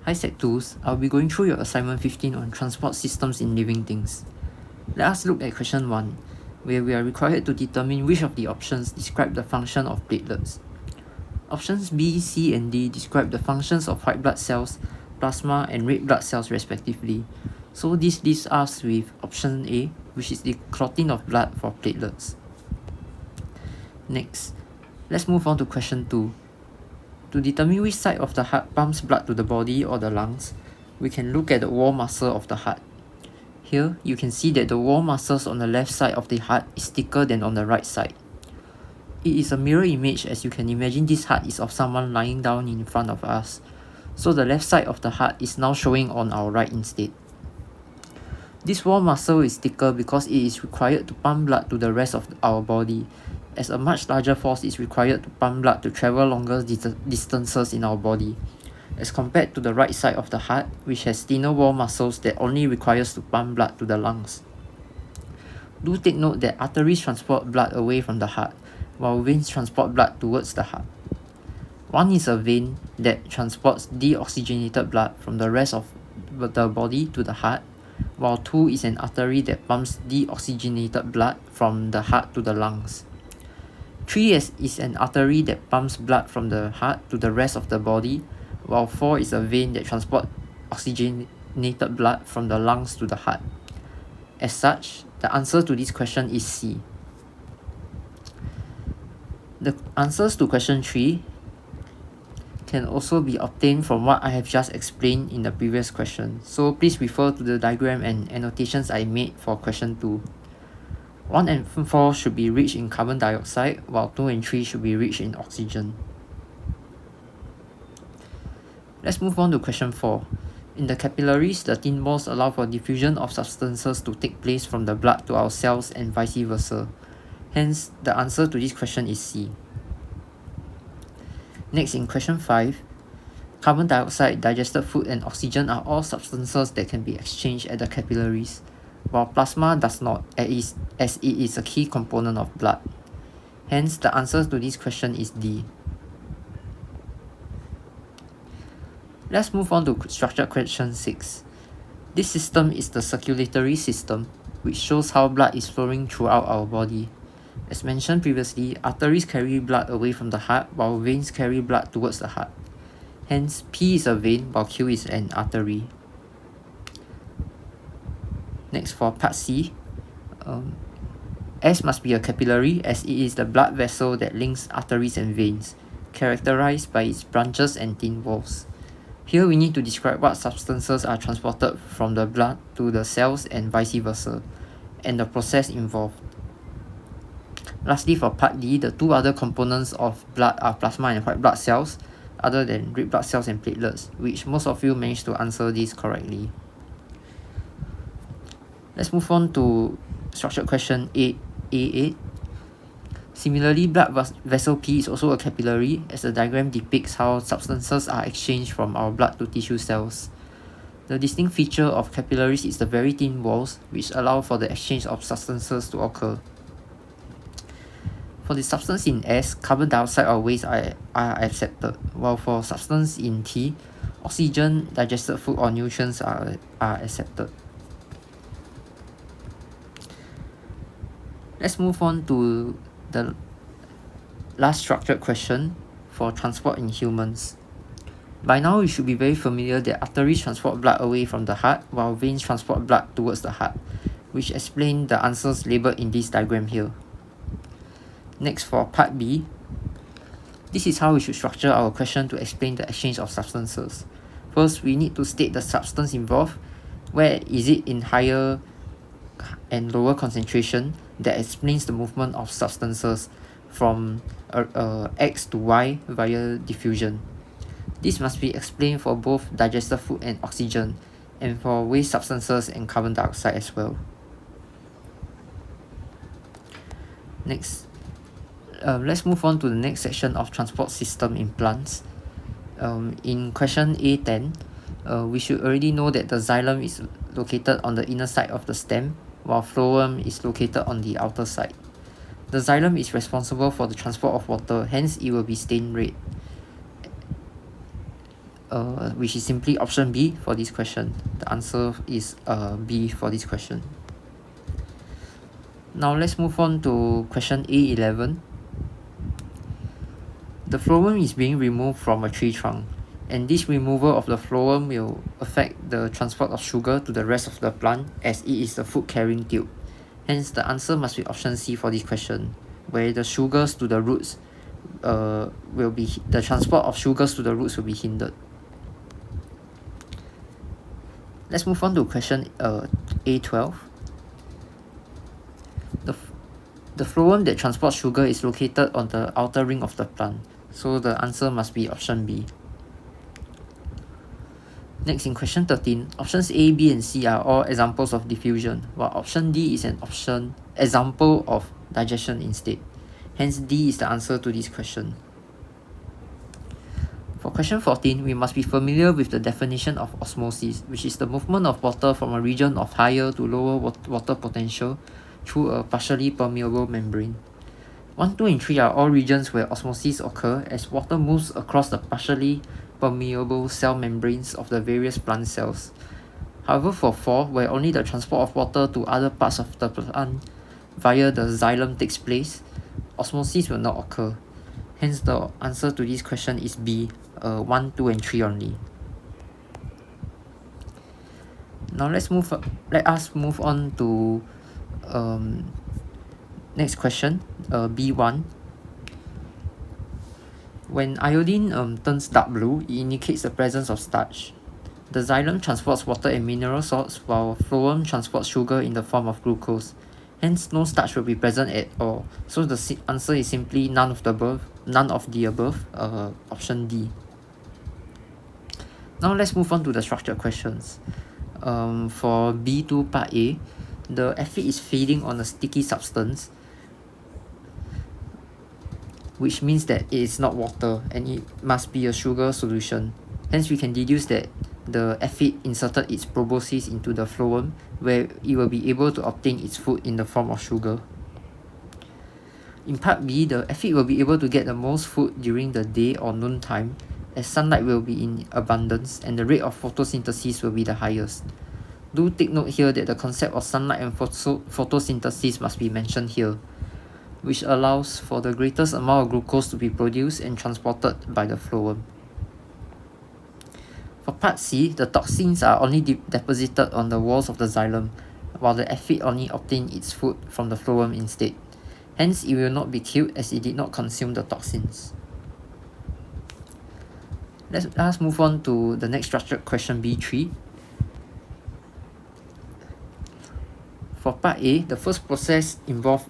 Hi Sec2s, I'll be going through your assignment 15 on transport systems in living things. Let us look at question 1, where we are required to determine which of the options describe the function of platelets. Options B, C, and D describe the functions of white blood cells, plasma, and red blood cells respectively. So this leaves us with option A, which is the clotting of blood for platelets. Next, let's move on to question 2. To determine which side of the heart pumps blood to the body or the lungs, we can look at the wall muscle of the heart. Here, you can see that the wall muscles on the left side of the heart is thicker than on the right side. It is a mirror image, as you can imagine this heart is of someone lying down in front of us. So the left side of the heart is now showing on our right instead. This wall muscle is thicker because it is required to pump blood to the rest of our body, as a much larger force is required to pump blood to travel longer distances in our body, as compared to the right side of the heart, which has thinner wall muscles that only requires to pump blood to the lungs. Do take note that arteries transport blood away from the heart, while veins transport blood towards the heart. One is a vein that transports deoxygenated blood from the rest of the body to the heart, while 2 is an artery that pumps deoxygenated blood from the heart to the lungs. 3 is an artery that pumps blood from the heart to the rest of the body, while 4 is a vein that transports oxygenated blood from the lungs to the heart. As such, the answer to this question is C. The answers to question 3 can also be obtained from what I have just explained in the previous question, so please refer to the diagram and annotations I made for question 2. 1 and 4 should be rich in carbon dioxide, while 2 and 3 should be rich in oxygen. Let's move on to question 4. In the capillaries, the thin walls allow for diffusion of substances to take place from the blood to our cells and vice versa. Hence, the answer to this question is C. Next, in question 5, carbon dioxide, digested food, and oxygen are all substances that can be exchanged at the capillaries, while plasma does not, as it is a key component of blood. Hence, the answer to this question is D. Let's move on to structured question 6. This system is the circulatory system, which shows how blood is flowing throughout our body. As mentioned previously, arteries carry blood away from the heart, while veins carry blood towards the heart. Hence, P is a vein, while Q is an artery. Next, for part C, S must be a capillary, as it is the blood vessel that links arteries and veins, characterized by its branches and thin walls. Here we need to describe what substances are transported from the blood to the cells and vice versa, and the process involved. Lastly, for part D, the two other components of blood are plasma and white blood cells, other than red blood cells and platelets, which most of you managed to answer this correctly. Let's move on to structured question 8A8. Similarly, blood vessel P is also a capillary, as the diagram depicts how substances are exchanged from our blood to tissue cells. The distinct feature of capillaries is the very thin walls, which allow for the exchange of substances to occur. For the substance in S, carbon dioxide or waste are accepted, while for substance in T, oxygen, digested food, or nutrients are accepted. Let's move on to the last structured question for transport in humans. By now, you should be very familiar that arteries transport blood away from the heart, while veins transport blood towards the heart, which explain the answers labeled in this diagram here. Next, for part B, this is how we should structure our question to explain the exchange of substances. First, we need to state the substance involved, where is it in higher and lower concentration, that explains the movement of substances from X to Y via diffusion. This must be explained for both digested food and oxygen, and for waste substances and carbon dioxide as well. Next, let's move on to the next section of transport system in plants. In question A10, we should already know that the xylem is located on the inner side of the stem, while phloem is located on the outer side. The xylem is responsible for the transport of water, hence it will be stained red. which is simply option B for this question. The answer is B for this question. Now let's move on to question A11. The phloem is being removed from a tree trunk, and this removal of the phloem will affect the transport of sugar to the rest of the plant, as it is the food carrying tube. Hence the answer must be option C for this question, where the sugars to the roots the transport of sugars to the roots will be hindered. Let's move on to question A12. The phloem that transports sugar is located on the outer ring of the plant, so the answer must be option B. Next, in question 13, options A, B, and C are all examples of diffusion, while option D is an example of digestion instead. Hence, D is the answer to this question. For question 14, we must be familiar with the definition of osmosis, which is the movement of water from a region of higher to lower water potential through a partially permeable membrane. 1, 2, and 3 are all regions where osmosis occur as water moves across the partially permeable cell membranes of the various plant cells. However, for 4, where only the transport of water to other parts of the plant via the xylem takes place, osmosis will not occur. Hence, the answer to this question is B, 1, 2, and 3 only. Now let us move on to next question, B1. When iodine turns dark blue, it indicates the presence of starch. The xylem transports water and mineral salts, while phloem transports sugar in the form of glucose. Hence, no starch will be present at all. So the answer is simply none of the above, option D. Now let's move on to the structured questions. For B2 part A, the acid is feeding on a sticky substance, which means that it is not water and it must be a sugar solution. Hence, we can deduce that the aphid inserted its proboscis into the phloem, where it will be able to obtain its food in the form of sugar. In part B, the aphid will be able to get the most food during the day or noon time, as sunlight will be in abundance and the rate of photosynthesis will be the highest. Do take note here that the concept of sunlight and photosynthesis must be mentioned here, which allows for the greatest amount of glucose to be produced and transported by the phloem. For part C, the toxins are only deposited on the walls of the xylem, while the aphid only obtains its food from the phloem instead. Hence, it will not be killed as it did not consume the toxins. Let us move on to the next structured question, B3. For part A, the first process involved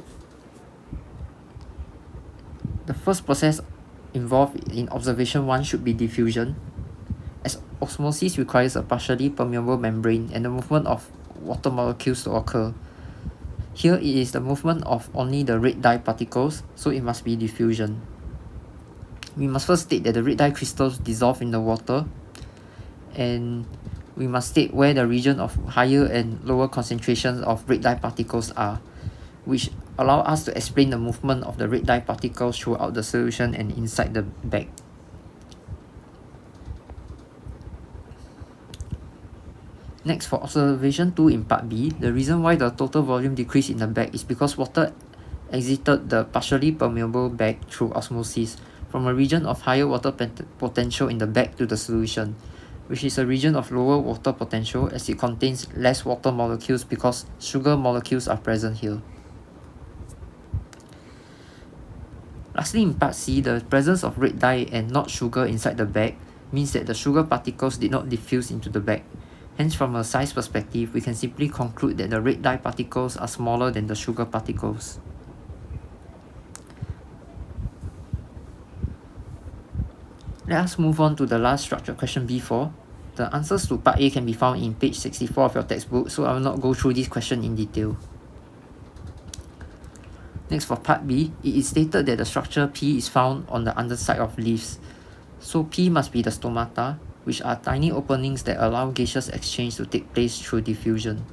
in observation 1 should be diffusion, as osmosis requires a partially permeable membrane and the movement of water molecules to occur. Here it is the movement of only the red dye particles, so it must be diffusion. We must first state that the red dye crystals dissolve in the water, and we must state where the region of higher and lower concentrations of red dye particles are, which allow us to explain the movement of the red dye particles throughout the solution and inside the bag. Next, for observation 2 in part B, the reason why the total volume decreased in the bag is because water exited the partially permeable bag through osmosis from a region of higher water potential in the bag to the solution, which is a region of lower water potential as it contains less water molecules because sugar molecules are present here. Lastly, in part C, the presence of red dye and not sugar inside the bag means that the sugar particles did not diffuse into the bag. Hence, from a size perspective, we can simply conclude that the red dye particles are smaller than the sugar particles. Let us move on to the last structured question, B4. The answers to part A can be found in page 64 of your textbook, so I will not go through this question in detail. Next, for part B, it is stated that the structure P is found on the underside of leaves. So P must be the stomata, which are tiny openings that allow gaseous exchange to take place through diffusion.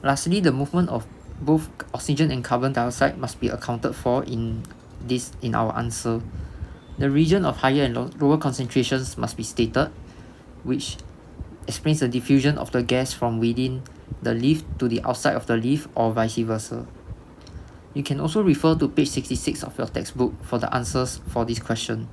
Lastly, the movement of both oxygen and carbon dioxide must be accounted for in this in our answer. The region of higher and lower concentrations must be stated, which explains the diffusion of the gas from within the leaf to the outside of the leaf or vice versa. You can also refer to page 66 of your textbook for the answers for this question.